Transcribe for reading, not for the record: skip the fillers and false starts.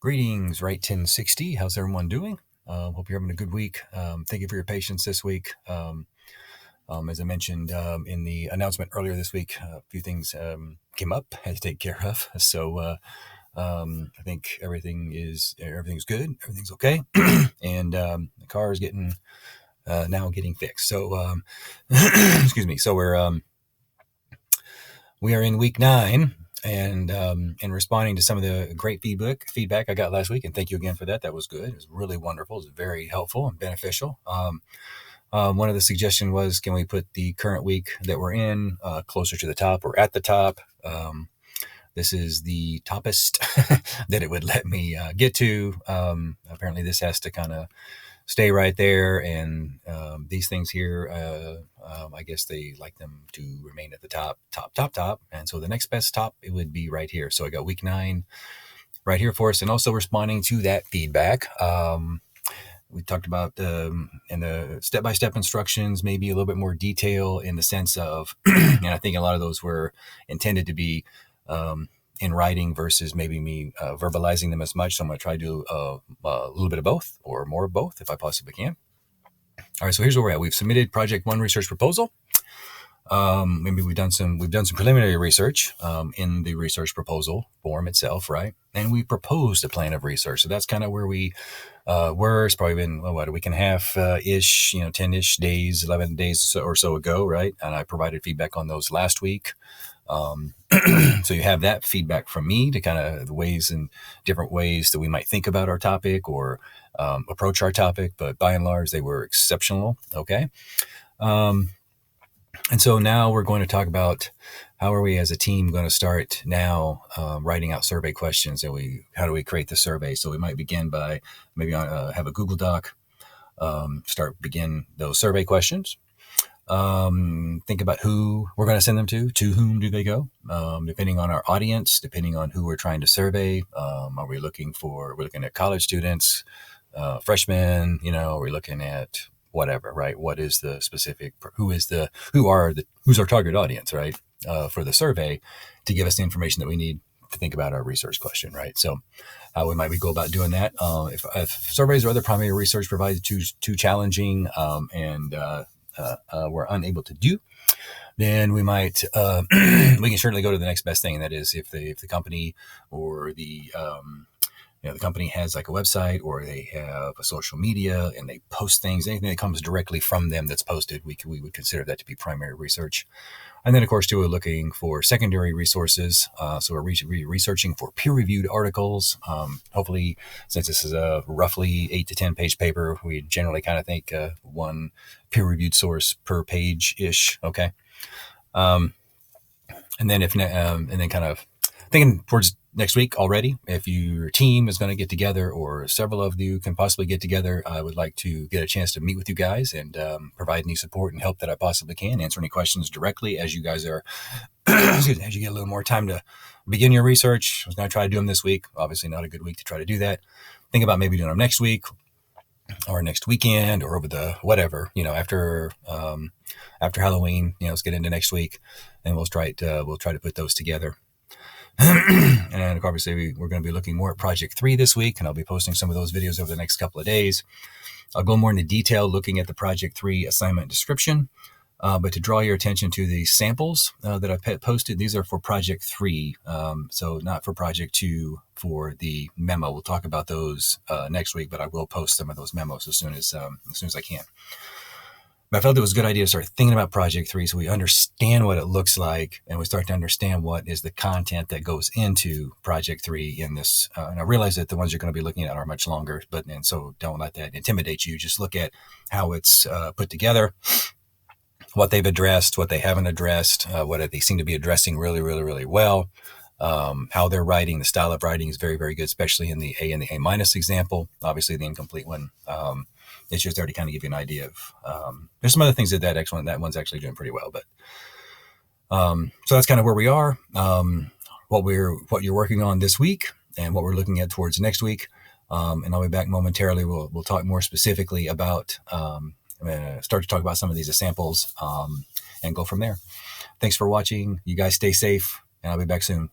Greetings, right 1060. How's everyone doing? Hope you're having a good week. Thank you for your patience this week. As I mentioned in the announcement earlier this week, a few things came up, had to take care of. So I think everything's good, everything's okay, and the car is now getting fixed. So excuse me. So we are in week 9. And responding to some of the great feedback I got last week, and thank you again for that. That was good. It was really wonderful. It was very helpful and beneficial. One of the suggestions was, can we put the current week that we're in closer to the top or at the top? This is the toppest that it would let me get to. Apparently, this has to kind of stay right there, and these things here, I guess they like them to remain at the top, and so the next best top, it would be right here. So I got week 9 right here for us, and also responding to that feedback. We talked about in the step-by-step instructions, maybe a little bit more detail in the sense of, and I think a lot of those were intended to be in writing versus maybe me verbalizing them as much. So I'm going to try to do a little bit of both or more of both if I possibly can. All right, so here's where we're at. We've submitted Project 1 research proposal. Maybe we've done some preliminary research in the research proposal form itself, right? And we proposed a plan of research. So that's kind of where we were. It's probably been a week and a half ish, 10-ish days, 11 days or so ago, right? And I provided feedback on those last week. So you have that feedback from me to kind of the ways and different ways that we might think about our topic or approach our topic, but by and large, they were exceptional. Okay. And so now we're going to talk about how are we as a team going to start now writing out survey questions, and how do we create the survey? So we might begin by maybe have a Google Doc, begin those survey questions. Think about who we're going to send them to whom do they go, depending on our audience, depending on who we're trying to survey. We're looking at college students, freshmen, we're looking at whatever, right? What is the specific, who's our target audience, right? For the survey to give us the information that we need to think about our research question, right? So how we go about doing that. If surveys or other primary research provided too challenging, and we're unable to do, then we might we can certainly go to the next best thing. And that is if the company or the company has like a website or they have a social media and they post things, anything that comes directly from them that's posted, we would consider that to be primary research. And then, of course, too, we're looking for secondary resources. So we're researching for peer-reviewed articles. Hopefully, since this is a roughly 8 to 10 page paper, we generally kind of think one peer-reviewed source per page-ish. Okay. And then kind of thinking towards next week already, if your team is going to get together or several of you can possibly get together, I would like to get a chance to meet with you guys and provide any support and help that I possibly can, answer any questions directly as you guys are, as you get a little more time to begin your research. I was going to try to do them this week. Obviously not a good week to try to do that. Think about maybe doing them next week or next weekend or over the whatever, after Halloween, let's get into next week and we'll try to put those together. And obviously we're going to be looking more at Project 3 this week, and I'll be posting some of those videos over the next couple of days. I'll go more into detail looking at the Project 3 assignment description, but to draw your attention to the samples that I've posted, these are for Project 3, so not for Project 2 for the memo. We'll talk about those next week, but I will post some of those memos as soon as I can. But I felt it was a good idea to start thinking about Project 3 so we understand what it looks like and we start to understand what is the content that goes into Project 3 in this. And I realize that the ones you're going to be looking at are much longer, and so don't let that intimidate you. Just look at how it's put together, what they've addressed, what they haven't addressed, what they seem to be addressing really, really, really well. How they're writing, the style of writing is very, very good, especially in the A and the A- example. Obviously, the incomplete one, it's just there to kind of give you an idea of. There's some other things that one's actually doing pretty well, but so that's kind of where we are. What you're working on this week and what we're looking at towards next week. And I'll be back momentarily. We'll talk more specifically about. I'm going to start to talk about some of these samples and go from there. Thanks for watching. You guys stay safe, and I'll be back soon.